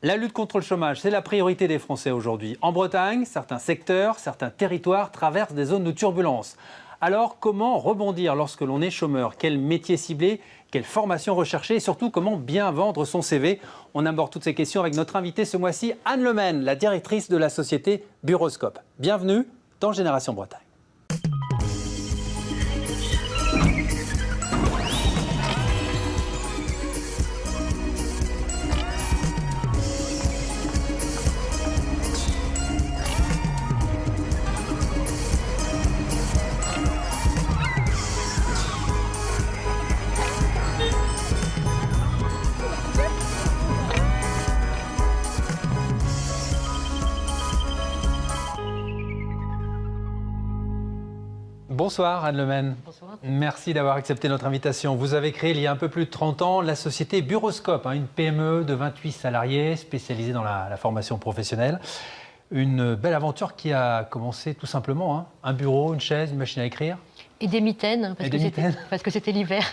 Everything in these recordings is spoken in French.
La lutte contre le chômage, c'est la priorité des Français aujourd'hui. En Bretagne, certains secteurs, certains territoires traversent des zones de turbulence. Alors, comment rebondir lorsque l'on est chômeur? Quel métier cibler? Quelle formation rechercher? Et surtout, comment bien vendre son CV? On aborde toutes ces questions avec notre invitée ce mois-ci, Anne Lemaine, la directrice de la société Buroscope. Bienvenue dans Génération Bretagne. Bonsoir Anne Lemaine. Bonsoir. Merci d'avoir accepté notre invitation. Vous avez créé il y a un peu plus de 30 ans la société Buroscope, une PME de 28 salariés spécialisée dans la formation professionnelle. Une belle aventure qui a commencé tout simplement, un bureau, une chaise, une machine à écrire. Et des mitaines, parce que c'était l'hiver.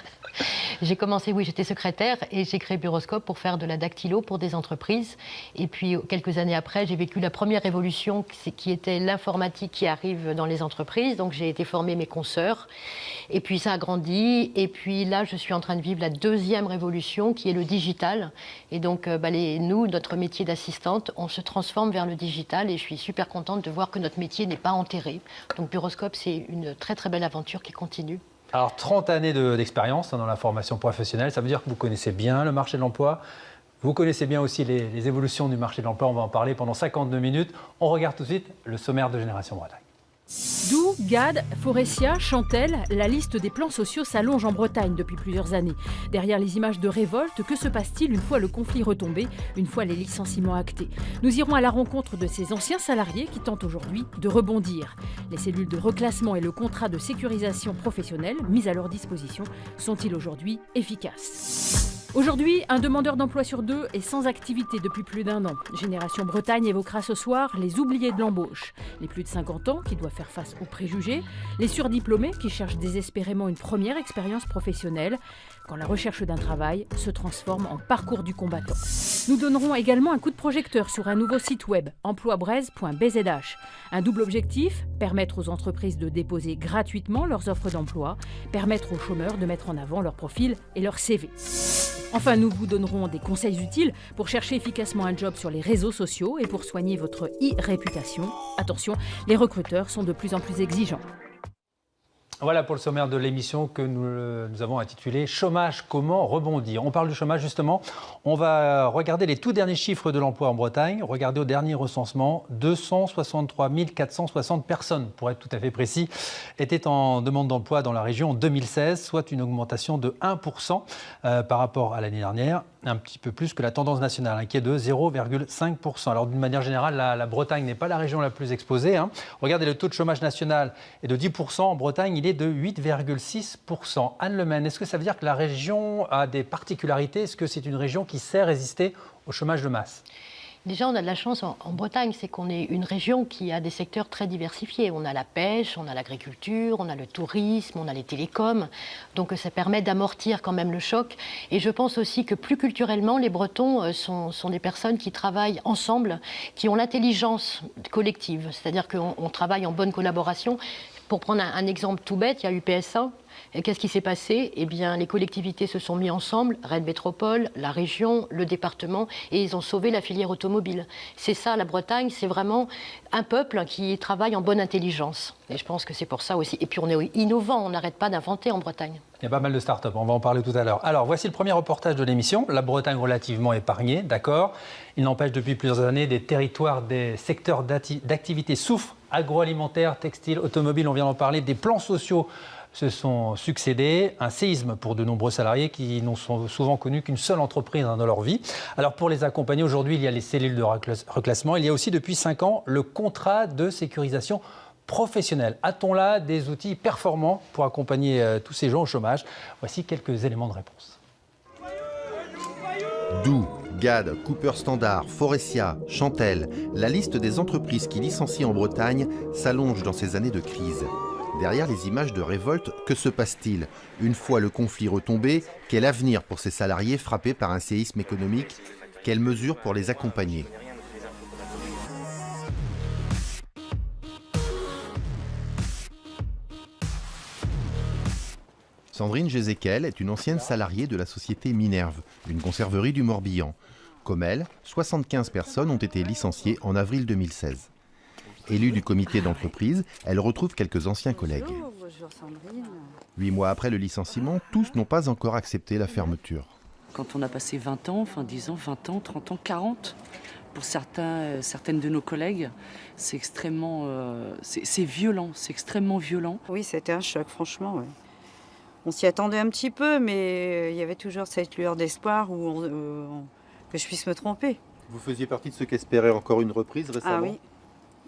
J'ai commencé, j'étais secrétaire et j'ai créé Buroscope pour faire de la dactylo pour des entreprises. Et puis, quelques années après, j'ai vécu la première révolution qui était l'informatique qui arrive dans les entreprises. Donc, j'ai été former mes consoeurs. Et puis, ça a grandi. Et puis là, je suis en train de vivre la deuxième révolution qui est le digital. Et donc, nous, notre métier d'assistante, on se transforme vers le digital. Et je suis super contente de voir que notre métier n'est pas enterré. Donc, Buroscope, c'est une très, très belle aventure qui continue. Alors, 30 années d'expérience dans la formation professionnelle, ça veut dire que vous connaissez bien le marché de l'emploi, vous connaissez bien aussi les évolutions du marché de l'emploi, on va en parler pendant 52 minutes. On regarde tout de suite le sommaire de Génération Bretagne. Doubs, Gade, Forestia, Chantelle, la liste des plans sociaux s'allonge en Bretagne depuis plusieurs années. Derrière les images de révolte, que se passe-t-il une fois le conflit retombé, une fois les licenciements actés? Nous irons à la rencontre de ces anciens salariés qui tentent aujourd'hui de rebondir. Les cellules de reclassement et le contrat de sécurisation professionnelle mis à leur disposition sont-ils aujourd'hui efficaces? Aujourd'hui, un demandeur d'emploi sur deux est sans activité depuis plus d'1 an. Génération Bretagne évoquera ce soir les oubliés de l'embauche. Les plus de 50 ans qui doivent faire face aux préjugés, les surdiplômés qui cherchent désespérément une première expérience professionnelle, quand la recherche d'un travail se transforme en parcours du combattant. Nous donnerons également un coup de projecteur sur un nouveau site web, emploibraise.bzh. Un double objectif, permettre aux entreprises de déposer gratuitement leurs offres d'emploi, permettre aux chômeurs de mettre en avant leur profil et leur CV. Enfin, nous vous donnerons des conseils utiles pour chercher efficacement un job sur les réseaux sociaux et pour soigner votre e-réputation. Attention, les recruteurs sont de plus en plus exigeants. Voilà pour le sommaire de l'émission que nous avons intitulé « Chômage, comment rebondir ?» On parle du chômage justement. On va regarder les tout derniers chiffres de l'emploi en Bretagne. Regardez au dernier recensement, 263 460 personnes, pour être tout à fait précis, étaient en demande d'emploi dans la région en 2016, soit une augmentation de 1% par rapport à l'année dernière. Un petit peu plus que la tendance nationale, qui est de 0,5%. Alors d'une manière générale, la Bretagne n'est pas la région la plus exposée. Regardez, le taux de chômage national est de 10%. En Bretagne, il est de 8,6%. Anne Lemaine, est-ce que ça veut dire que la région a des particularités? Est-ce que c'est une région qui sait résister au chômage de masse? Déjà, on a de la chance en Bretagne, c'est qu'on est une région qui a des secteurs très diversifiés. On a la pêche, on a l'agriculture, on a le tourisme, on a les télécoms. Donc ça permet d'amortir quand même le choc. Et je pense aussi que plus culturellement, les Bretons sont des personnes qui travaillent ensemble, qui ont l'intelligence collective. C'est-à-dire qu'on travaille en bonne collaboration. Pour prendre un exemple tout bête, il y a eu PSA. Et qu'est-ce qui s'est passé? Eh bien, les collectivités se sont mis ensemble, Rennes Métropole, la région, le département, et ils ont sauvé la filière automobile. C'est ça, la Bretagne, c'est vraiment un peuple qui travaille en bonne intelligence. Et je pense que c'est pour ça aussi. Et puis, on est innovant, on n'arrête pas d'inventer en Bretagne. Il y a pas mal de start-up, on va en parler tout à l'heure. Alors, voici le premier reportage de l'émission. La Bretagne relativement épargnée, d'accord. Il n'empêche, depuis plusieurs années, des territoires, des secteurs d'activité souffrent. Agroalimentaire, textile, automobile, on vient d'en parler. Des plans sociaux se sont succédés, un séisme pour de nombreux salariés qui n'ont souvent connu qu'une seule entreprise dans leur vie. Alors pour les accompagner, aujourd'hui, il y a les cellules de reclassement. Il y a aussi depuis 5 ans le contrat de sécurisation professionnelle. A-t-on là des outils performants pour accompagner tous ces gens au chômage? Voici quelques éléments de réponse. Doubs, Gade, Cooper Standard, Forestia, Chantelle, la liste des entreprises qui licencient en Bretagne s'allonge dans ces années de crise. Derrière les images de révolte, que se passe-t-il? Une fois le conflit retombé, quel avenir pour ces salariés frappés par un séisme économique? Quelles mesures pour les accompagner? Sandrine Gézéquel est une ancienne salariée de la société Minerve, une conserverie du Morbihan. Comme elle, 75 personnes ont été licenciées en avril 2016. Élue du comité d'entreprise, elle retrouve quelques anciens collègues. Bonjour Sandrine. 8 mois après le licenciement, tous n'ont pas encore accepté la fermeture. Quand on a passé 20 ans, enfin 10 ans, 20 ans, 30 ans, 40, pour certaines de nos collègues, c'est extrêmement... c'est violent, c'est extrêmement violent. Oui, c'était un choc, franchement. Ouais. On s'y attendait un petit peu, mais il y avait toujours cette lueur d'espoir que je puisse me tromper. Vous faisiez partie de ceux qui espéraient encore une reprise récemment?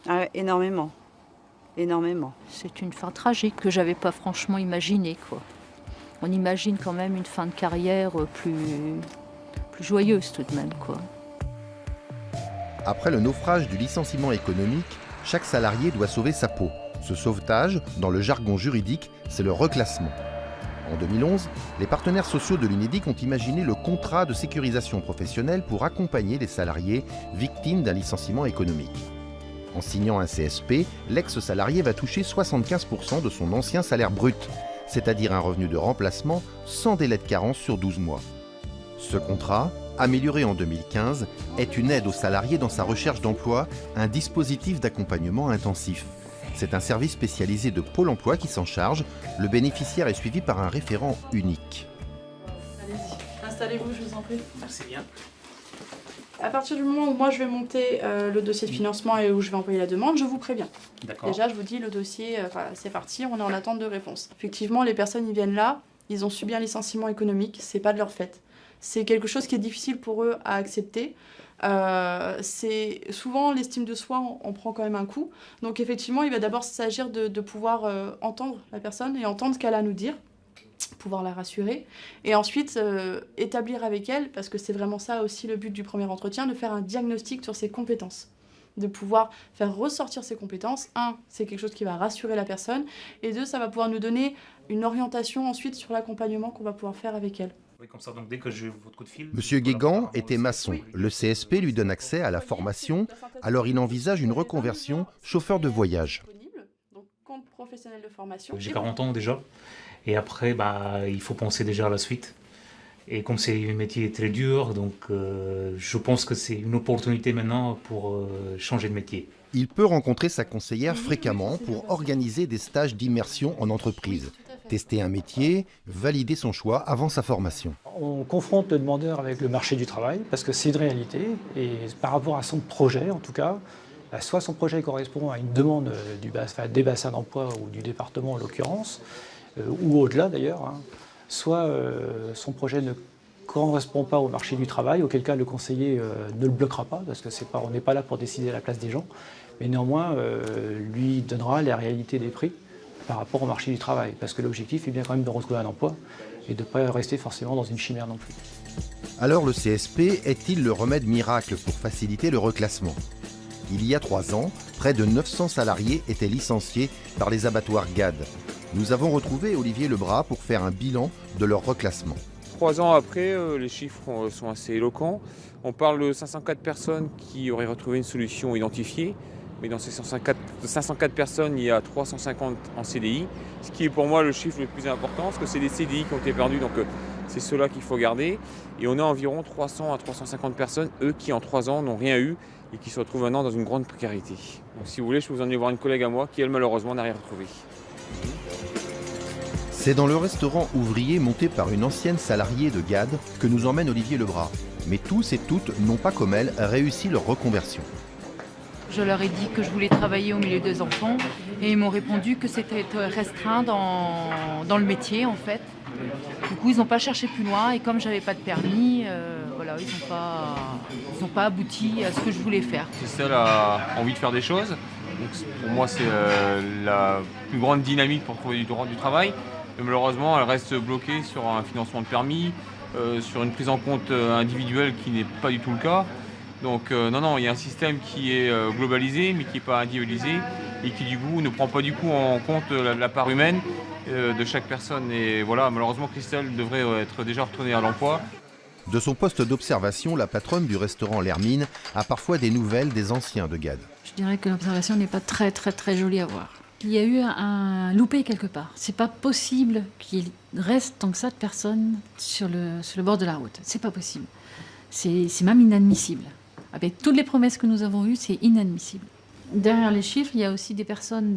Ah oui, énormément. Énormément. C'est une fin tragique que j'avais pas franchement imaginée, quoi. On imagine quand même une fin de carrière plus joyeuse tout de même, quoi. Après le naufrage du licenciement économique, chaque salarié doit sauver sa peau. Ce sauvetage, dans le jargon juridique, c'est le reclassement. En 2011, les partenaires sociaux de l'Unédic ont imaginé le contrat de sécurisation professionnelle pour accompagner les salariés victimes d'un licenciement économique. En signant un CSP, l'ex-salarié va toucher 75% de son ancien salaire brut, c'est-à-dire un revenu de remplacement sans délai de carence sur 12 mois. Ce contrat, amélioré en 2015, est une aide au salarié dans sa recherche d'emploi, un dispositif d'accompagnement intensif. C'est un service spécialisé de Pôle emploi qui s'en charge. Le bénéficiaire est suivi par un référent unique. Allez-y, installez-vous, je vous en prie. Merci bien. À partir du moment où moi je vais monter le dossier de financement et où je vais envoyer la demande, je vous préviens. D'accord. Déjà, je vous dis, le dossier, c'est parti, on est en attente de réponse. Effectivement, les personnes, ils viennent là, ils ont subi un licenciement économique, c'est pas de leur fait. C'est quelque chose qui est difficile pour eux à accepter. C'est souvent l'estime de soi, on prend quand même un coup. Donc effectivement, il va d'abord s'agir de pouvoir entendre la personne et entendre ce qu'elle a à nous dire, pouvoir la rassurer, et ensuite établir avec elle, parce que c'est vraiment ça aussi le but du premier entretien, de faire un diagnostic sur ses compétences, de pouvoir faire ressortir ses compétences. Un, c'est quelque chose qui va rassurer la personne, et deux, ça va pouvoir nous donner une orientation ensuite sur l'accompagnement qu'on va pouvoir faire avec elle. Oui, comme ça, donc dès que j'ai votre coup de fil... Monsieur Guégan était maçon. Le CSP lui donne accès à la formation, alors il envisage une reconversion chauffeur de voyage. Donc, compte professionnel de formation. J'ai 40 ans déjà, et après, il faut penser déjà à la suite. Et comme c'est un métier très dur, donc je pense que c'est une opportunité maintenant pour changer de métier. Il peut rencontrer sa conseillère fréquemment pour organiser des stages d'immersion en entreprise. Tester un métier, valider son choix avant sa formation. On confronte le demandeur avec le marché du travail parce que c'est une réalité et par rapport à son projet en tout cas, soit son projet correspond à une demande des bassins d'emploi ou du département en l'occurrence, ou au-delà d'ailleurs, soit son projet ne correspond pas au marché du travail, auquel cas le conseiller ne le bloquera pas parce que on n'est pas là pour décider à la place des gens, mais néanmoins lui donnera les réalités des prix par rapport au marché du travail, parce que l'objectif est bien quand même de retrouver un emploi et de ne pas rester forcément dans une chimère non plus. Alors le CSP est-il le remède miracle pour faciliter le reclassement? Il y a 3 ans, près de 900 salariés étaient licenciés par les abattoirs GAD. Nous avons retrouvé Olivier Lebras pour faire un bilan de leur reclassement. 3 ans après, les chiffres sont assez éloquents. On parle de 504 personnes qui auraient retrouvé une solution identifiée. Mais dans ces 504 personnes, il y a 350 en CDI, ce qui est pour moi le chiffre le plus important, parce que c'est des CDI qui ont été perdus, donc c'est ceux-là qu'il faut garder. Et on a environ 300 à 350 personnes, eux, qui en 3 ans n'ont rien eu et qui se retrouvent maintenant dans une grande précarité. Donc si vous voulez, je peux vous emmener voir une collègue à moi qui, elle, malheureusement, n'a rien retrouvé. C'est dans le restaurant ouvrier monté par une ancienne salariée de GAD que nous emmène Olivier Lebras. Mais tous et toutes n'ont pas comme elle réussi leur reconversion. Je leur ai dit que je voulais travailler au milieu des enfants et ils m'ont répondu que c'était restreint dans le métier en fait. Du coup, ils n'ont pas cherché plus loin et comme j'avais pas de permis, ils n'ont pas abouti à ce que je voulais faire. Christelle a envie de faire des choses. Donc, pour moi, c'est la plus grande dynamique pour trouver du travail. Mais malheureusement, elle reste bloquée sur un financement de permis, sur une prise en compte individuelle qui n'est pas du tout le cas. Donc non, il y a un système qui est globalisé mais qui n'est pas individualisé et qui du coup ne prend pas du coup en compte la part humaine de chaque personne. Et voilà, malheureusement Christelle devrait être déjà retournée à l'emploi. De son poste d'observation, la patronne du restaurant L'Hermine a parfois des nouvelles des anciens de GAD. Je dirais que l'observation n'est pas très jolie à voir. Il y a eu un loupé quelque part. C'est pas possible qu'il reste tant que ça de personnes sur le bord de la route. C'est pas possible. C'est même inadmissible. Avec toutes les promesses que nous avons eues, c'est inadmissible. Derrière les chiffres, il y a aussi des personnes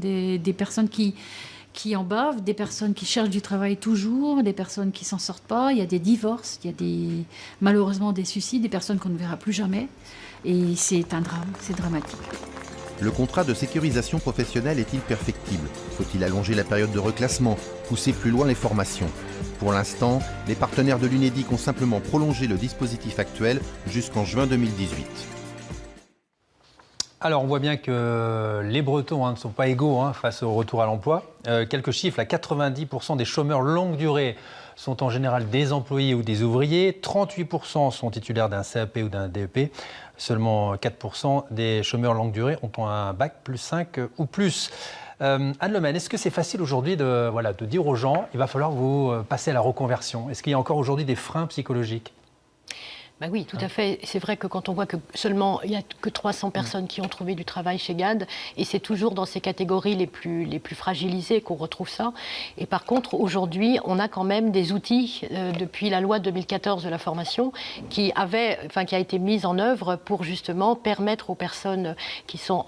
qui en bavent, des personnes qui cherchent du travail toujours, des personnes qui s'en sortent pas. Il y a des divorces, il y a malheureusement des suicides, des personnes qu'on ne verra plus jamais. Et c'est un drame, c'est dramatique. Le contrat de sécurisation professionnelle est-il perfectible? Faut-il allonger la période de reclassement, pousser plus loin les formations? Pour l'instant, les partenaires de l'UNEDIC ont simplement prolongé le dispositif actuel jusqu'en juin 2018. Alors on voit bien que les Bretons ne sont pas égaux face au retour à l'emploi. Quelques chiffres, 90% des chômeurs longue durée sont en général des employés ou des ouvriers, 38% sont titulaires d'un CAP ou d'un DEP, seulement 4% des chômeurs longue durée ont un bac plus 5 ou plus. Anne Lemaine, est-ce que c'est facile aujourd'hui de dire aux gens il va falloir vous passer à la reconversion? Est-ce qu'il y a encore aujourd'hui des freins psychologiques? Oui, tout à fait. C'est vrai que quand on voit que seulement il n'y a que 300 personnes qui ont trouvé du travail chez GAD, et c'est toujours dans ces catégories les plus fragilisées qu'on retrouve ça. Et par contre, aujourd'hui, on a quand même des outils depuis la loi 2014 de la formation qui a été mise en œuvre pour justement permettre aux personnes qui sont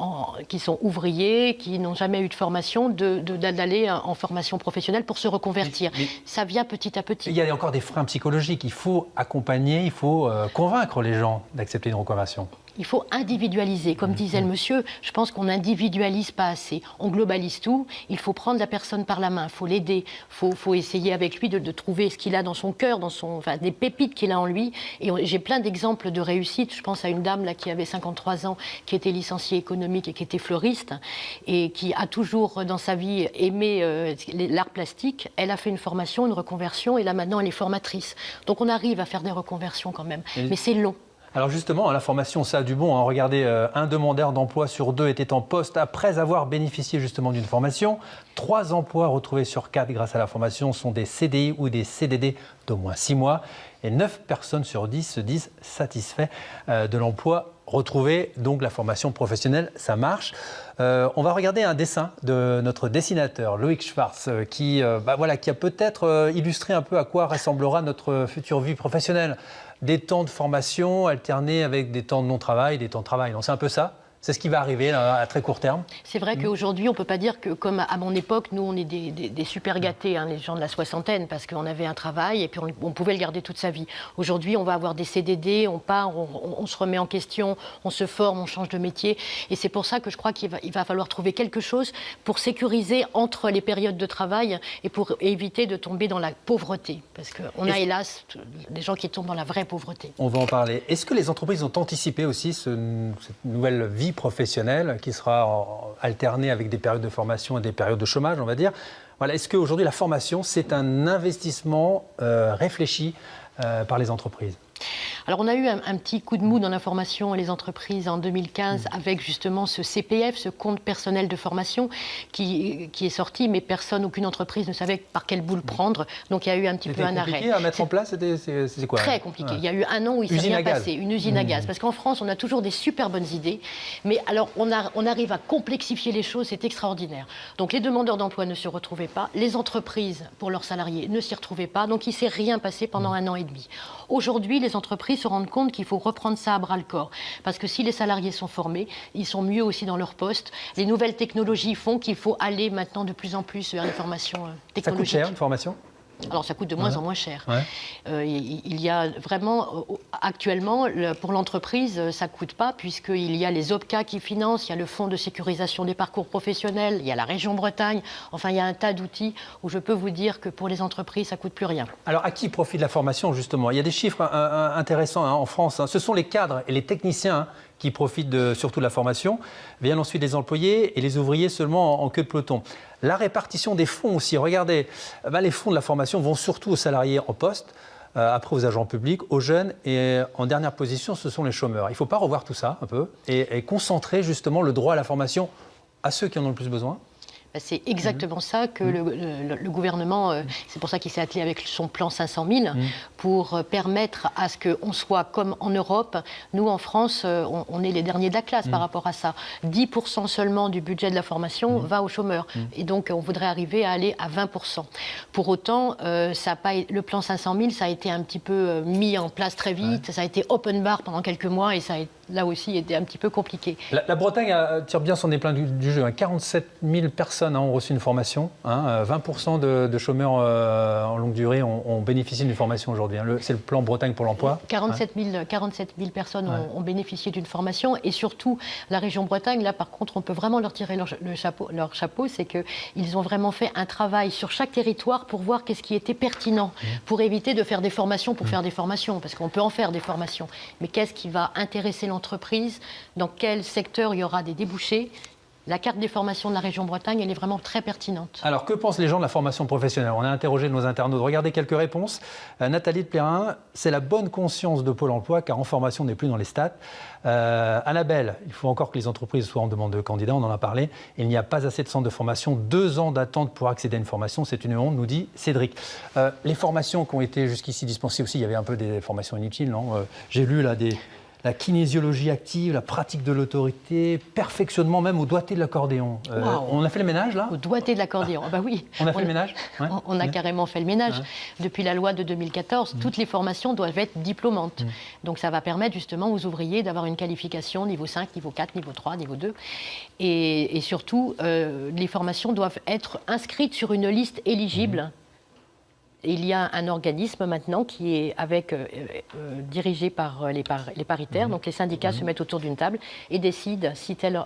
ouvriers, qui n'ont jamais eu de formation, d'aller en formation professionnelle pour se reconvertir. Mais ça vient petit à petit. Il y a encore des freins psychologiques. Il faut accompagner, il faut convaincre les gens d'accepter une reconversion. Il faut individualiser. Comme disait le monsieur, je pense qu'on n'individualise pas assez. On globalise tout. Il faut prendre la personne par la main, il faut l'aider. Il faut essayer avec lui de trouver ce qu'il a dans son cœur, des pépites qu'il a en lui. Et j'ai plein d'exemples de réussite. Je pense à une dame qui avait 53 ans, qui était licenciée économique et qui était fleuriste, et qui a toujours dans sa vie aimé l'art plastique. Elle a fait une formation, une reconversion, et là maintenant elle est formatrice. Donc on arrive à faire des reconversions quand même. Mais c'est long. Alors justement, la formation, ça a du bon. Regardez, un demandeur d'emploi sur 2 était en poste après avoir bénéficié justement d'une formation. 3 emplois retrouvés sur 4 grâce à la formation sont des CDI ou des CDD d'au moins 6 mois. Et 9 personnes sur 10 se disent satisfaits de l'emploi retrouvé. Donc la formation professionnelle, ça marche. On va regarder un dessin de notre dessinateur Loïc Schwartz qui a peut-être illustré un peu à quoi ressemblera notre future vie professionnelle. Des temps de formation alternés avec des temps de non-travail, des temps de travail. Non, c'est un peu ça? C'est ce qui va arriver à très court terme. C'est vrai qu'aujourd'hui, on ne peut pas dire que, comme à mon époque, nous, on est des super gâtés, les gens de la soixantaine, parce qu'on avait un travail et puis on pouvait le garder toute sa vie. Aujourd'hui, on va avoir des CDD, on part, on se remet en question, on se forme, on change de métier. Et c'est pour ça que je crois qu'il va falloir trouver quelque chose pour sécuriser entre les périodes de travail et pour éviter de tomber dans la pauvreté. Parce qu'on a, hélas, des gens qui tombent dans la vraie pauvreté. On va en parler. Est-ce que les entreprises ont anticipé aussi cette nouvelle vie professionnelle qui sera alternée avec des périodes de formation et des périodes de chômage, on va dire? Est-ce qu'aujourd'hui la formation, c'est un investissement réfléchi par les entreprises? Alors on a eu un petit coup de mou dans la formation et les entreprises en 2015 avec justement ce CPF, ce compte personnel de formation qui est sorti, mais aucune entreprise ne savait par quel bout le prendre. Donc il y a eu un petit peu un arrêt. C'était compliqué à mettre en place? C'était quoi? Très compliqué. Il y a eu un an où il ne s'est rien passé, une usine à gaz. Parce qu'en France, on a toujours des super bonnes idées, mais alors on arrive à complexifier les choses, c'est extraordinaire. Donc les demandeurs d'emploi ne se retrouvaient pas, les entreprises pour leurs salariés ne s'y retrouvaient pas, donc il ne s'est rien passé pendant 1 an et demi. Aujourd'hui, les entreprises se rendent compte qu'il faut reprendre ça à bras-le-corps. Parce que si les salariés sont formés, ils sont mieux aussi dans leur poste. Les nouvelles technologies font qu'il faut aller maintenant de plus en plus vers les formations technologiques. Ça coûte cher, une formation? Alors ça coûte de moins en moins cher. Il y a vraiment, actuellement, pour l'entreprise, ça ne coûte pas, puisqu'il y a les OPCA qui financent, il y a le Fonds de sécurisation des parcours professionnels, il y a la région Bretagne, enfin il y a un tas d'outils où je peux vous dire que pour les entreprises, ça ne coûte plus rien. Alors à qui profite la formation justement? Il y a des chiffres intéressants en France. Ce sont les cadres et les techniciens qui profitent surtout de la formation. Viennent ensuite les employés et les ouvriers seulement en queue de peloton. La répartition des fonds aussi. Regardez, les fonds de la formation vont surtout aux salariés en poste, après aux agents publics, aux jeunes, et en dernière position, ce sont les chômeurs. Il ne faut pas revoir tout ça un peu et concentrer justement le droit à la formation à ceux qui en ont le plus besoin? C'est exactement ça que le gouvernement, c'est pour ça qu'il s'est attelé avec son plan 500 000, pour permettre à ce qu'on soit comme en Europe. Nous, en France, on est les derniers de la classe par rapport à ça. 10% seulement du budget de la formation va aux chômeurs. Et donc, on voudrait arriver à aller à 20%. Pour autant, le plan 500 000, ça a été un petit peu mis en place très vite. Ça a été open bar pendant quelques mois et ça a là aussi été un petit peu compliqué. La Bretagne tire bien son épingle du jeu. 47 000 personnes ont reçu une formation. 20% de chômeurs en longue durée ont bénéficié d'une formation aujourd'hui. C'est le plan Bretagne pour l'emploi. 47 000 personnes ont bénéficié d'une formation. Et surtout, la région Bretagne, là par contre, on peut vraiment leur tirer leur chapeau. C'est qu'ils ont vraiment fait un travail sur chaque territoire pour voir qu'est-ce qui était pertinent, pour éviter de faire des formations pour faire des formations. Parce qu'on peut en faire des formations. Mais qu'est-ce qui va intéresser l'entreprise? Dans quel secteur il y aura des débouchés? La carte des formations de la région Bretagne, elle est vraiment très pertinente. Alors, que pensent les gens de la formation professionnelle? On a interrogé nos internautes. Regardez quelques réponses. Nathalie de Plérin, c'est la bonne conscience de Pôle emploi, car en formation, on n'est plus dans les stats. Annabelle, il faut encore que les entreprises soient en demande de candidats, on en a parlé. Il n'y a pas assez de centres de formation. 2 ans d'attente pour accéder à une formation, c'est une honte, nous dit Cédric. Les formations qui ont été jusqu'ici dispensées aussi, il y avait un peu des formations inutiles, non? J'ai lu là la kinésiologie active, la pratique de l'autorité, perfectionnement même au doigté de l'accordéon. On a fait le ménage, là? Au doigté de l'accordéon, bah oui. On a fait le ménage? On a carrément fait le ménage. Depuis la loi de 2014, toutes les formations doivent être diplômantes. Donc ça va permettre justement aux ouvriers d'avoir une qualification niveau 5, niveau 4, niveau 3, niveau 2. Et surtout, les formations doivent être inscrites sur une liste éligible. Il y a un organisme maintenant qui est dirigé par les paritaires. Donc les syndicats se mettent autour d'une table et décident si telle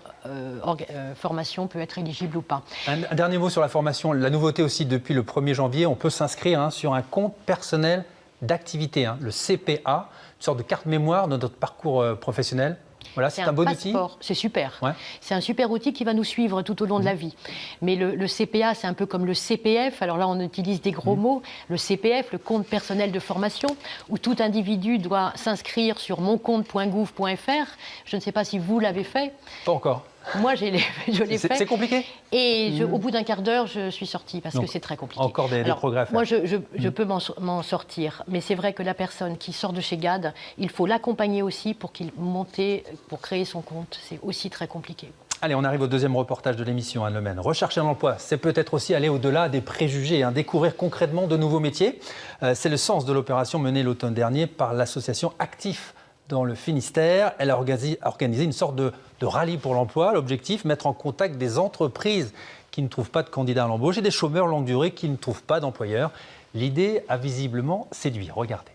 formation peut être éligible ou pas. Un dernier mot sur la formation. La nouveauté aussi, depuis le 1er janvier, on peut s'inscrire sur un compte personnel d'activité, le CPA, une sorte de carte mémoire de notre parcours professionnel. Voilà, c'est un bon outil. C'est super. C'est un super outil qui va nous suivre tout au long de la vie. Mais le CPA, c'est un peu comme le CPF. Alors là, on utilise des gros mots. Le CPF, le compte personnel de formation, où tout individu doit s'inscrire sur moncompte.gouv.fr. Je ne sais pas si vous l'avez fait. Pas encore. Moi, je l'ai fait. C'est compliqué? Et au bout d'un quart d'heure, je suis sortie parce que c'est très compliqué. Encore des progrès à faire. Moi, je peux m'en sortir. Mais c'est vrai que la personne qui sort de chez GAD, il faut l'accompagner aussi pour qu'il monte, pour créer son compte. C'est aussi très compliqué. Allez, on arrive au deuxième reportage de l'émission, Anne Lemaine. Rechercher un emploi, c'est peut-être aussi aller au-delà des préjugés, découvrir concrètement de nouveaux métiers. C'est le sens de l'opération menée l'automne dernier par l'association Actif dans le Finistère. Elle a organisé une sorte de rallye pour l'emploi. L'objectif, mettre en contact des entreprises qui ne trouvent pas de candidats à l'embauche et des chômeurs longue durée qui ne trouvent pas d'employeurs. L'idée a visiblement séduit. Regardez.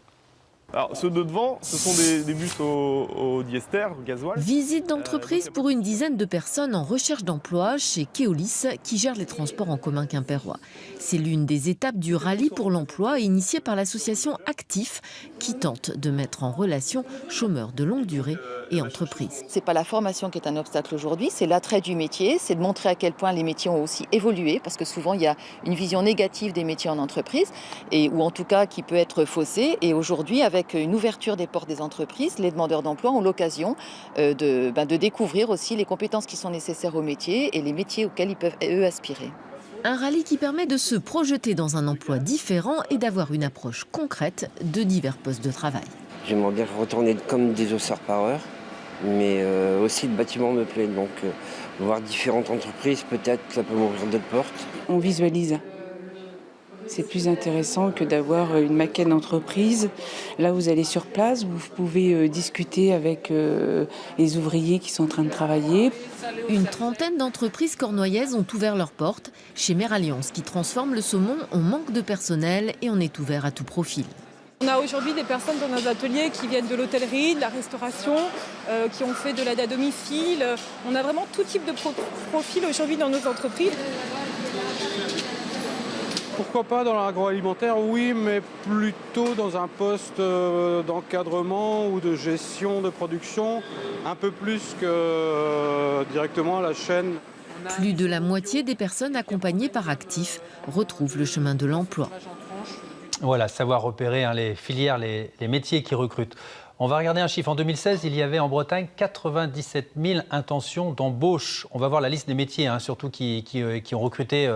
Alors, ceux de devant, ce sont des bus au diester, au gasoil. Visite d'entreprise pour une dizaine de personnes en recherche d'emploi chez Keolis, qui gère les transports en commun quimpérois. C'est l'une des étapes du rallye pour l'emploi initié par l'association Actif, qui tente de mettre en relation chômeurs de longue durée et entreprises. Ce n'est pas la formation qui est un obstacle aujourd'hui, c'est l'attrait du métier, c'est de montrer à quel point les métiers ont aussi évolué, parce que souvent il y a une vision négative des métiers en entreprise, ou en tout cas qui peut être faussée. Et aujourd'hui, avec une ouverture des portes des entreprises, les demandeurs d'emploi ont l'occasion de découvrir aussi les compétences qui sont nécessaires au métier et les métiers auxquels ils peuvent, eux, aspirer. Un rallye qui permet de se projeter dans un emploi différent et d'avoir une approche concrète de divers postes de travail. J'aimerais bien retourner comme des osseurs par heure, mais aussi le bâtiment me plaît. Donc voir différentes entreprises, peut-être ça peut m'ouvrir d'autres portes. On visualise. C'est plus intéressant que d'avoir une maquette d'entreprise. Là, vous allez sur place, vous pouvez discuter avec les ouvriers qui sont en train de travailler. Une trentaine d'entreprises cornouillaises ont ouvert leurs portes. Chez Meralliance, qui transforme le saumon, on manque de personnel et on est ouvert à tout profil. On a aujourd'hui des personnes dans nos ateliers qui viennent de l'hôtellerie, de la restauration, qui ont fait de l'aide à domicile. On a vraiment tout type de profil aujourd'hui dans nos entreprises. Pourquoi pas dans l'agroalimentaire, oui, mais plutôt dans un poste d'encadrement ou de gestion de production, un peu plus que directement à la chaîne. Plus de la moitié des personnes accompagnées par Actif retrouvent le chemin de l'emploi. Voilà, savoir repérer les filières, les métiers qui recrutent. On va regarder un chiffre. En 2016, il y avait en Bretagne 97 000 intentions d'embauche. On va voir la liste des métiers, surtout qui ont recruté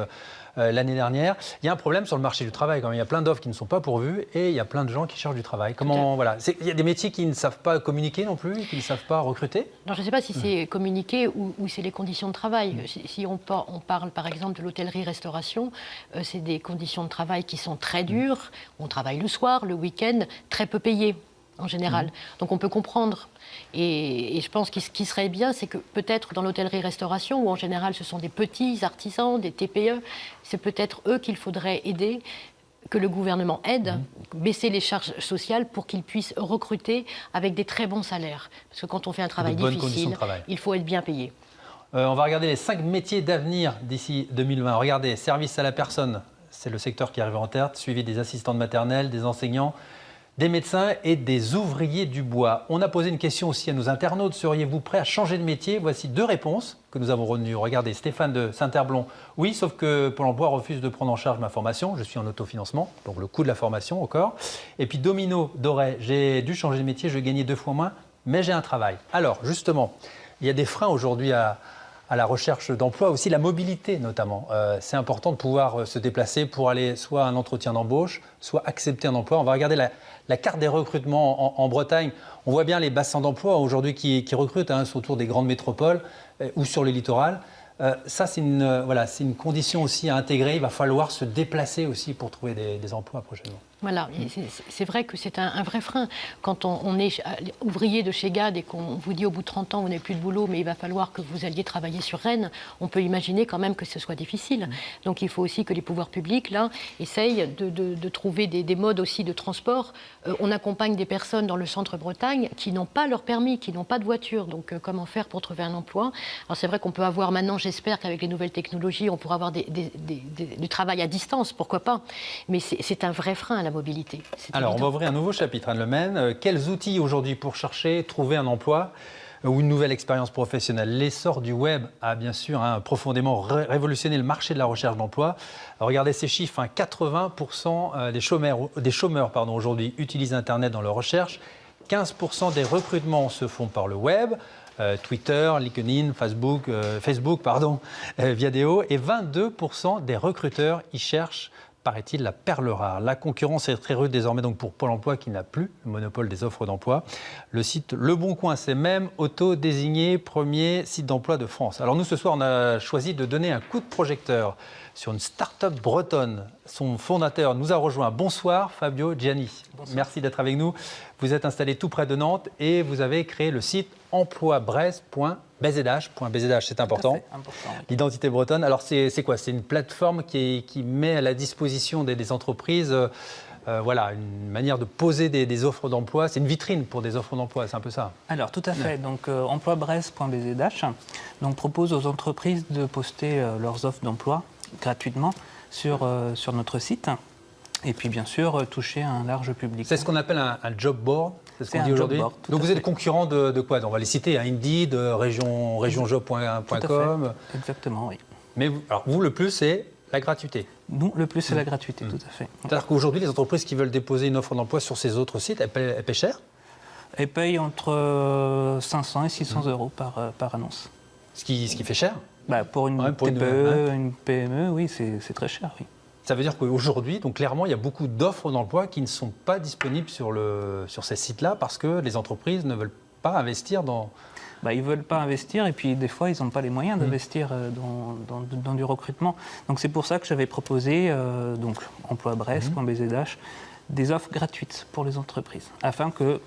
l'année dernière. Il y a un problème sur le marché du travail. Quand même. Il y a plein d'offres qui ne sont pas pourvues et il y a plein de gens qui cherchent du travail. Il y a des métiers qui ne savent pas communiquer non plus, qui ne savent pas recruter. Non, je ne sais pas si c'est communiquer ou c'est les conditions de travail. Si on parle par exemple de l'hôtellerie-restauration, c'est des conditions de travail qui sont très dures. On travaille le soir, le week-end, très peu payé en général. Donc on peut comprendre. Et je pense que ce qui serait bien, c'est que peut-être dans l'hôtellerie-restauration, où en général ce sont des petits artisans, des TPE, c'est peut-être eux qu'il faudrait aider, que le gouvernement aide, baisser les charges sociales pour qu'ils puissent recruter avec des très bons salaires. Parce que quand on fait un travail difficile, il faut être bien payé. On va regarder les 5 métiers d'avenir d'ici 2020. Regardez, service à la personne, c'est le secteur qui arrive en tête, suivi des assistants de maternelle, des enseignants, des médecins et des ouvriers du bois. On a posé une question aussi à nos internautes. Seriez-vous prêts à changer de métier? Voici 2 réponses que nous avons retenues. Regardez, Stéphane de Saint-Herblon. Oui, sauf que Pôle emploi refuse de prendre en charge ma formation. Je suis en autofinancement, donc le coût de la formation encore. Et puis Domino Doré, j'ai dû changer de métier, je gagnais 2 fois moins, mais j'ai un travail. Alors, justement, il y a des freins aujourd'hui à la recherche d'emploi, aussi la mobilité notamment. C'est important de pouvoir se déplacer pour aller soit à un entretien d'embauche, soit accepter un emploi. On va regarder la carte des recrutements en Bretagne. On voit bien les bassins d'emploi aujourd'hui qui recrutent autour des grandes métropoles ou sur le littoral. Ça, c'est une condition aussi à intégrer. Il va falloir se déplacer aussi pour trouver des emplois prochainement. Voilà, c'est vrai que c'est un vrai frein. Quand on est ouvrier de chez GAD et qu'on vous dit au bout de 30 ans, vous n'avez plus de boulot, mais il va falloir que vous alliez travailler sur Rennes, on peut imaginer quand même que ce soit difficile. Donc il faut aussi que les pouvoirs publics, là, essayent de trouver des modes aussi de transport. On accompagne des personnes dans le centre Bretagne qui n'ont pas leur permis, qui n'ont pas de voiture. Donc comment faire pour trouver un emploi? Alors c'est vrai qu'on peut avoir maintenant, j'espère qu'avec les nouvelles technologies, on pourra avoir du travail à distance, pourquoi pas. Mais c'est un vrai frein à la mobilité. Alors, évident. On va ouvrir un nouveau chapitre, Anne Lemaine. Quels outils aujourd'hui pour chercher, trouver un emploi ou une nouvelle expérience professionnelle? L'essor du web a bien sûr profondément révolutionné le marché de la recherche d'emploi. Regardez ces chiffres, 80% des chômeurs aujourd'hui utilisent Internet dans leur recherche. 15% des recrutements se font par le web. Twitter, LinkedIn, Facebook, Viadeo, et 22% des recruteurs y cherchent, paraît-il, la perle rare. La concurrence est très rude désormais donc pour Pôle emploi qui n'a plus le monopole des offres d'emploi. Le site Le Bon Coin s'est même auto-désigné premier site d'emploi de France. Alors nous, ce soir, on a choisi de donner un coup de projecteur sur une start-up bretonne. Son fondateur nous a rejoint. Bonsoir Fabio Gianni. Bonsoir. Merci d'être avec nous. Vous êtes installé tout près de Nantes et vous avez créé le site emploibrest.bzh. C'est important. L'identité bretonne. Alors c'est quoi? C'est une plateforme qui met à la disposition des entreprises une manière de poser des offres d'emploi. C'est une vitrine pour des offres d'emploi, c'est un peu ça. Alors tout à fait. Donc emploibrest.bzh propose aux entreprises de poster leurs offres d'emploi gratuitement sur notre site. Et puis bien sûr toucher un large public. C'est ce qu'on appelle un job board. C'est ce qu'on dit aujourd'hui. Donc vous êtes concurrent de quoi? On va les citer, Indeed, regionjob.com. Exactement, oui. Mais vous, le plus, c'est la gratuité. Nous, le plus, c'est la gratuité, tout à fait. C'est-à-dire qu'aujourd'hui, les entreprises qui veulent déposer une offre d'emploi sur ces autres sites, elles paient cher? Elles payent entre 500 et 600 euros par annonce. Ce qui fait cher? Pour une TPE, une PME, oui, c'est très cher, oui. Ça veut dire qu'aujourd'hui, donc clairement, il y a beaucoup d'offres d'emploi qui ne sont pas disponibles sur ces sites-là parce que les entreprises ne veulent pas investir dans... Ils ne veulent pas investir et puis des fois, ils n'ont pas les moyens d'investir dans du recrutement. Donc c'est pour ça que j'avais proposé emploibrest.bzh des offres gratuites pour les entreprises afin que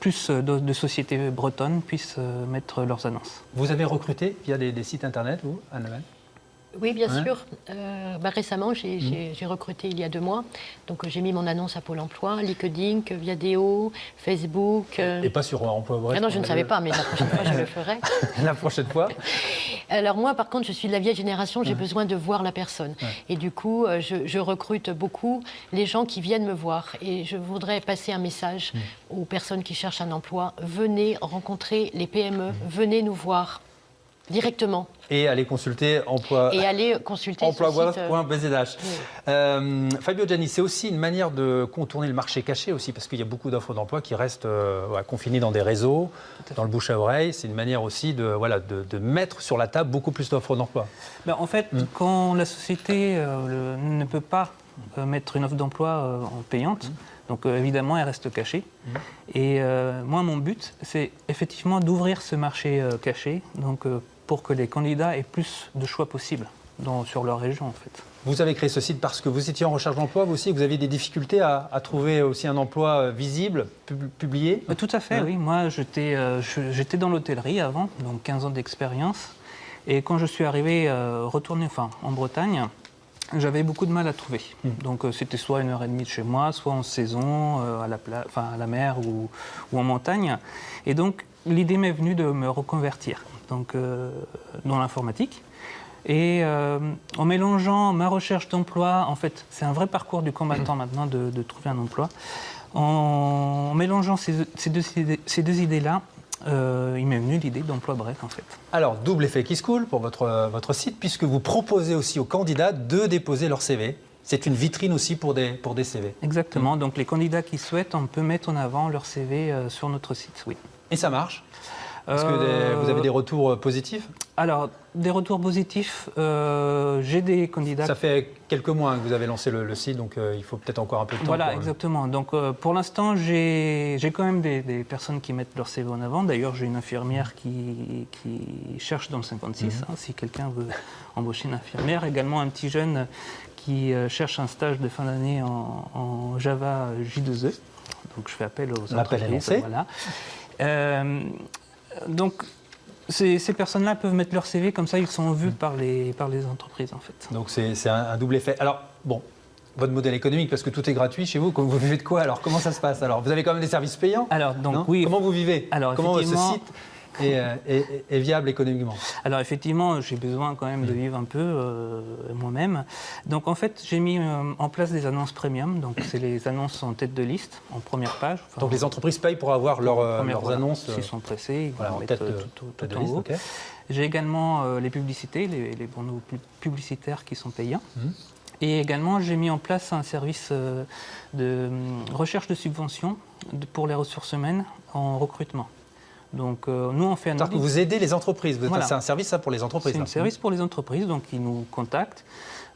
plus de sociétés bretonnes puissent mettre leurs annonces. Vous avez recruté via des sites internet, vous, Anne-Lemaine? Oui, bien sûr. Récemment, j'ai recruté il y a 2 mois. Donc, j'ai mis mon annonce à Pôle emploi, LinkedIn, Viadeo, Facebook. Et pas sur Emploi-Brest? Non, je ne savais pas, mais la prochaine fois, je le ferai. La prochaine fois? Alors moi, par contre, je suis de la vieille génération, j'ai besoin de voir la personne. Et du coup, je recrute beaucoup les gens qui viennent me voir. Et je voudrais passer un message aux personnes qui cherchent un emploi. Venez rencontrer les PME, venez nous voir. Directement. Et aller consulter emploibref.bzh. Fabio Gianni, c'est aussi une manière de contourner le marché caché aussi, parce qu'il y a beaucoup d'offres d'emploi qui restent confinées dans des réseaux, dans le bouche à oreille. C'est une manière aussi de mettre sur la table beaucoup plus d'offres d'emploi. Ben, en fait, quand la société ne peut pas mettre une offre d'emploi en payante, donc évidemment, elle reste cachée. Et moi, mon but, c'est effectivement d'ouvrir ce marché caché, donc pour que les candidats aient plus de choix possibles sur leur région, en fait. Vous avez créé ce site parce que vous étiez en recherche d'emploi, vous aussi, vous aviez des difficultés à trouver aussi un emploi visible, publié? Tout à fait, oui. Moi, j'étais dans l'hôtellerie avant, donc 15 ans d'expérience. Et quand je suis arrivé, retourné en Bretagne, j'avais beaucoup de mal à trouver. Donc c'était soit 1h30 de chez moi, soit en saison, à la mer ou en montagne. Et donc l'idée m'est venue de me reconvertir dans l'informatique. Et en mélangeant ma recherche d'emploi, en fait c'est un vrai parcours du combattant maintenant de trouver un emploi. En mélangeant ces deux idées-là, il m'est venu l'idée d'Emploi Bref, en fait. Alors, double effet qui se coule pour votre site, puisque vous proposez aussi aux candidats de déposer leur CV. C'est une vitrine aussi pour des CV. Exactement. Donc, les candidats qui souhaitent, on peut mettre en avant leur CV sur notre site, oui. Et ça marche? Est-ce que vous avez des retours positifs? Alors, des retours positifs, j'ai des candidats... Ça fait quelques mois que vous avez lancé le site, donc il faut peut-être encore un peu de temps. Voilà, exactement. Donc pour l'instant, j'ai quand même des personnes qui mettent leur CV en avant. D'ailleurs, j'ai une infirmière qui cherche dans le 56, si quelqu'un veut embaucher une infirmière. Également un petit jeune qui cherche un stage de fin d'année en Java J2E. Donc je fais appel aux entreprises. Voilà. Donc, ces personnes-là peuvent mettre leur CV, comme ça ils sont vus par les entreprises en fait. Donc c'est un double effet. Alors, bon, votre modèle économique, parce que tout est gratuit chez vous, vous vivez de quoi alors? Comment ça se passe alors? Vous avez quand même des services payants? Alors, donc, oui. Comment vous vivez? Alors, comment ce site est viable économiquement? Alors effectivement, j'ai besoin quand même de vivre un peu moi-même. Donc en fait, j'ai mis en place des annonces premium. Donc c'est les annonces en tête de liste, en première page. Donc les entreprises payent pour avoir leurs annonces. S'ils sont pressés, ils vont mettre tout en haut. Okay. J'ai également les publicités, les panneaux publicitaires qui sont payants. Et également, j'ai mis en place un service de recherche de subventions pour les ressources humaines en recrutement. Donc, nous, on fait un audit. Que vous aidez les entreprises. Voilà. C'est un service, ça, pour les entreprises. C'est un service pour les entreprises. Donc, ils nous contactent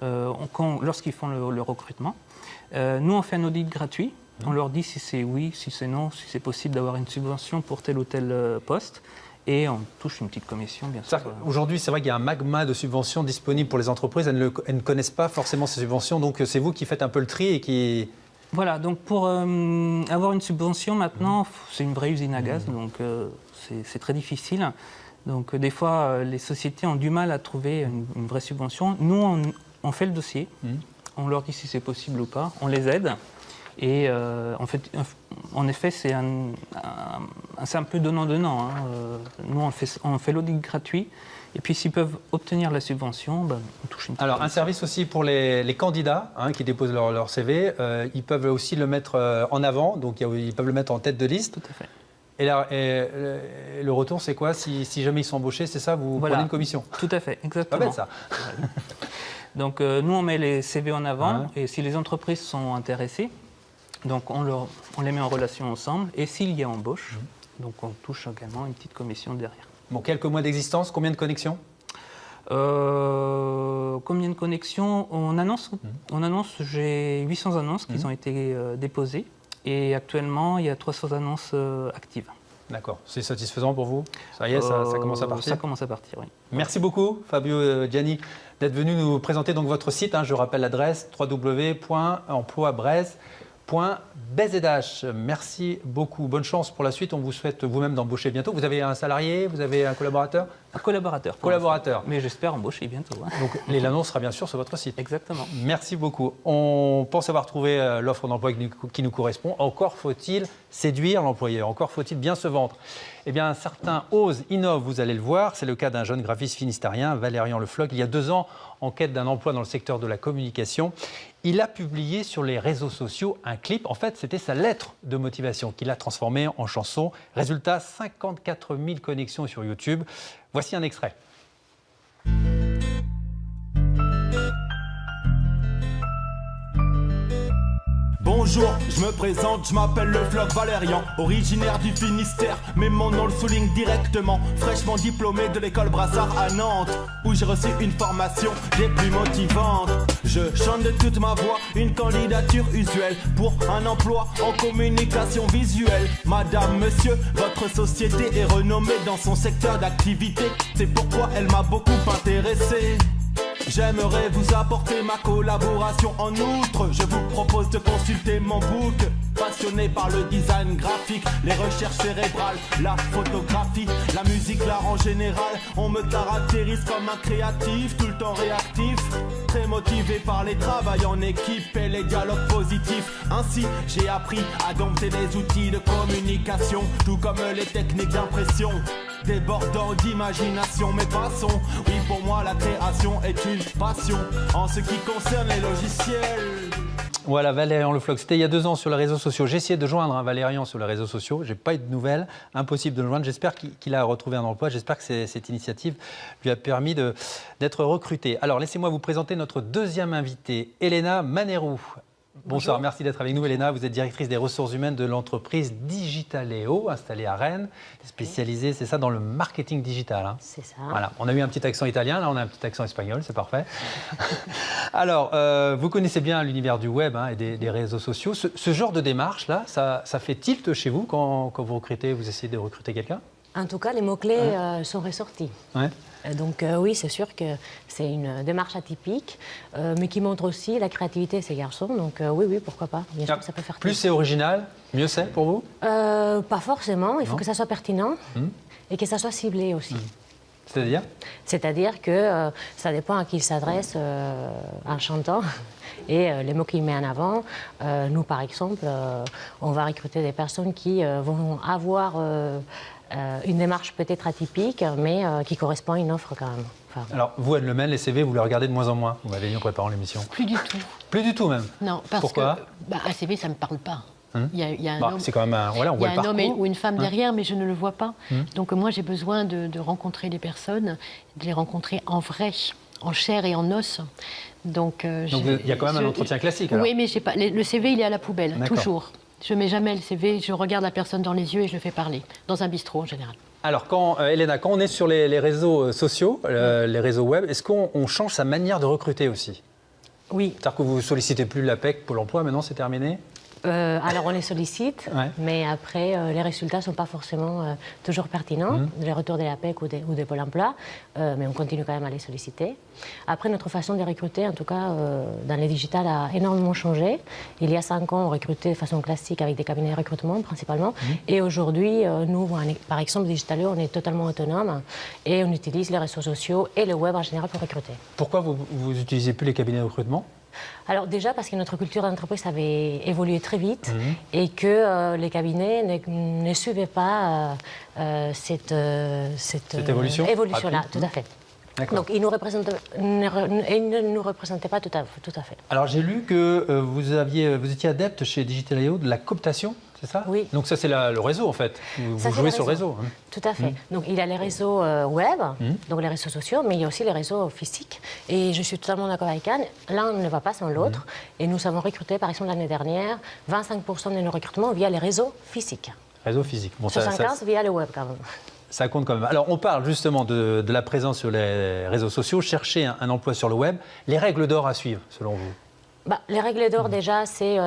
lorsqu'ils font le recrutement. Nous, on fait un audit gratuit. On leur dit si c'est oui, si c'est non, si c'est possible d'avoir une subvention pour tel ou tel poste. Et on touche une petite commission, bien sûr. Aujourd'hui, c'est vrai qu'il y a un magma de subventions disponibles pour les entreprises. Elles ne connaissent pas forcément ces subventions. Donc, c'est vous qui faites un peu le tri et qui... Voilà, donc pour avoir une subvention maintenant, c'est une vraie usine à gaz, donc c'est très difficile. Donc des fois, les sociétés ont du mal à trouver une vraie subvention. Nous, on fait le dossier, on leur dit si c'est possible ou pas, on les aide. Et en effet, c'est un peu donnant-donnant. Hein. Nous, on fait l'audit gratuit. Et puis, s'ils peuvent obtenir la subvention, on touche une petite Alors, un service aussi pour les candidats qui déposent leur CV. Ils peuvent aussi le mettre en avant, donc ils peuvent le mettre en tête de liste. Tout à fait. Et le retour, c'est quoi? Si jamais ils sont embauchés, c'est ça, vous prenez une commission? Tout à fait, exactement. Pas bête, ça. Donc, nous, on met les CV en avant. Et si les entreprises sont intéressées, donc on les met en relation ensemble. Et s'il y a embauche, donc on touche également une petite commission derrière. Bon, quelques mois d'existence, combien de connexions? Combien de connexions? On annonce, j'ai 800 annonces qui ont été déposées. Et actuellement, il y a 300 annonces actives. D'accord. C'est satisfaisant pour vous? Ça y est, ça commence à partir? Ça commence à partir, oui. Merci beaucoup, Fabio Gianni, d'être venu nous présenter donc votre site. Je rappelle l'adresse www.emploibref.bzh. Merci beaucoup. Bonne chance pour la suite. On vous souhaite vous-même d'embaucher bientôt. Vous avez un salarié? Vous avez un collaborateur? Un collaborateur. Collaborateur. Mais j'espère embaucher bientôt. Hein. Donc l'annonce sera bien sûr sur votre site. Exactement. Merci beaucoup. On pense avoir trouvé l'offre d'emploi qui nous correspond. Encore faut-il séduire l'employeur. Encore faut-il bien se vendre. Eh bien, certains osent, innovent, vous allez le voir. C'est le cas d'un jeune graphiste finistérien, Valérian Le Floch. Il y a 2 ans, en quête d'un emploi dans le secteur de la communication, il a publié sur les réseaux sociaux un clip. En fait, c'était sa lettre de motivation qu'il a transformée en chanson. Résultat, 54 000 connexions sur YouTube. Voici un extrait. Bonjour, je me présente, je m'appelle le Floc Valérian, originaire du Finistère, mais mon nom le souligne directement. Fraîchement diplômé de l'école Brassard à Nantes, où j'ai reçu une formation des plus motivantes. Je chante de toute ma voix, une candidature usuelle pour un emploi en communication visuelle. Madame, monsieur, votre société est renommée dans son secteur d'activité, c'est pourquoi elle m'a beaucoup intéressé. J'aimerais vous apporter ma collaboration. En outre, je vous propose de consulter mon book. Passionné par le design graphique, les recherches cérébrales, la photographie, la musique, l'art en général. On me caractérise comme un créatif, tout le temps réactif, très motivé par les travails en équipe et les dialogues positifs. Ainsi, j'ai appris à dompter les outils de communication, tout comme les techniques d'impression, débordant d'imagination. Mais passons, oui, pour moi la création est une passion en ce qui concerne les logiciels. Voilà, Valérian Le Floc, c'était il y a 2 ans sur les réseaux sociaux. J'ai essayé de joindre Valérian sur les réseaux sociaux, j'ai pas eu de nouvelles, impossible de le joindre. J'espère qu'il a retrouvé un emploi, j'espère que cette initiative lui a permis d'être recruté. Alors laissez-moi vous présenter notre deuxième invitée, Elena Manerou. Bonsoir, merci d'être avec nous, Elena. Vous êtes directrice des ressources humaines de l'entreprise Digitaléo, installée à Rennes, spécialisée, c'est ça, dans le marketing digital. Hein. C'est ça. Voilà, on a eu un petit accent italien, là on a un petit accent espagnol, c'est parfait. Alors, vous connaissez bien l'univers du web et des réseaux sociaux. Ce genre de démarche-là, ça fait tilt chez vous quand vous recrutez, vous essayez de recruter quelqu'un? En tout cas, les mots-clés sont ressortis. Ouais. Donc oui, c'est sûr que c'est une démarche atypique, mais qui montre aussi la créativité de ces garçons. Donc oui, pourquoi pas. Bien sûr, ça peut faire plus c'est original, mieux c'est pour vous? Pas forcément. Il faut que ça soit pertinent et que ça soit ciblé aussi. C'est-à-dire? C'est-à-dire que ça dépend à qui il s'adresse en chantant. Et les mots qu'il met en avant, nous par exemple, on va recruter des personnes qui vont avoir une démarche peut-être atypique, mais qui correspond à une offre quand même. Enfin, alors, vous, Anne Lemel, les CV, vous les regardez de moins en moins. Vous m'avez dit en préparant l'émission. Plus du tout. Plus du tout même? Non, parce Pourquoi? que un CV, ça ne me parle pas. Il y a un homme, c'est quand même un, voilà, on voit le parcours. Il y a un homme ou une femme derrière, mais je ne le vois pas. Donc moi, j'ai besoin de rencontrer les personnes, de les rencontrer en vrai, en chair et en os. Donc il y a quand même un entretien classique. Alors. Oui, mais j'ai pas, le CV, il est à la poubelle, toujours. Je ne mets jamais le CV, je regarde la personne dans les yeux et je le fais parler, dans un bistrot en général. Alors, Elena, quand on est sur les réseaux sociaux, les réseaux web, est-ce qu'on change sa manière de recruter aussi? Oui. C'est-à-dire que vous ne sollicitez plus l'APEC, Pôle emploi, maintenant c'est terminé? Alors on les sollicite, mais après les résultats ne sont pas forcément toujours pertinents, les retours de l'APEC ou des Pôle emploi, mais on continue quand même à les solliciter. Après, notre façon de recruter, en tout cas dans les digital, a énormément changé. Il y a 5 ans, on recrutait de façon classique avec des cabinets de recrutement principalement, et aujourd'hui, nous, par exemple, Digitaléo, on est totalement autonome et on utilise les réseaux sociaux et le web en général pour recruter. Pourquoi vous n'utilisez plus les cabinets de recrutement? Alors déjà parce que notre culture d'entreprise avait évolué très vite et que les cabinets ne suivaient pas cette évolution-là, tout à fait. Donc ils ne nous représentaient pas tout à fait. Alors j'ai lu que vous étiez adepte chez Digitaléo de la cooptation, c'est ça? Oui. Donc ça c'est le réseau en fait, vous jouez sur le réseau. Tout à fait. Donc il y a les réseaux web, donc les réseaux sociaux, mais il y a aussi les réseaux physiques. Et je suis totalement d'accord avec Anne, l'un ne va pas sans l'autre. Et nous avons recruté par exemple l'année dernière 25% de nos recrutements via les réseaux physiques. Réseaux physiques. Bon, 75 via le web quand même. Ça compte quand même. Alors, on parle justement de la présence sur les réseaux sociaux. Chercher un emploi sur le web. Les règles d'or à suivre, selon vous? Les règles d'or, déjà, c'est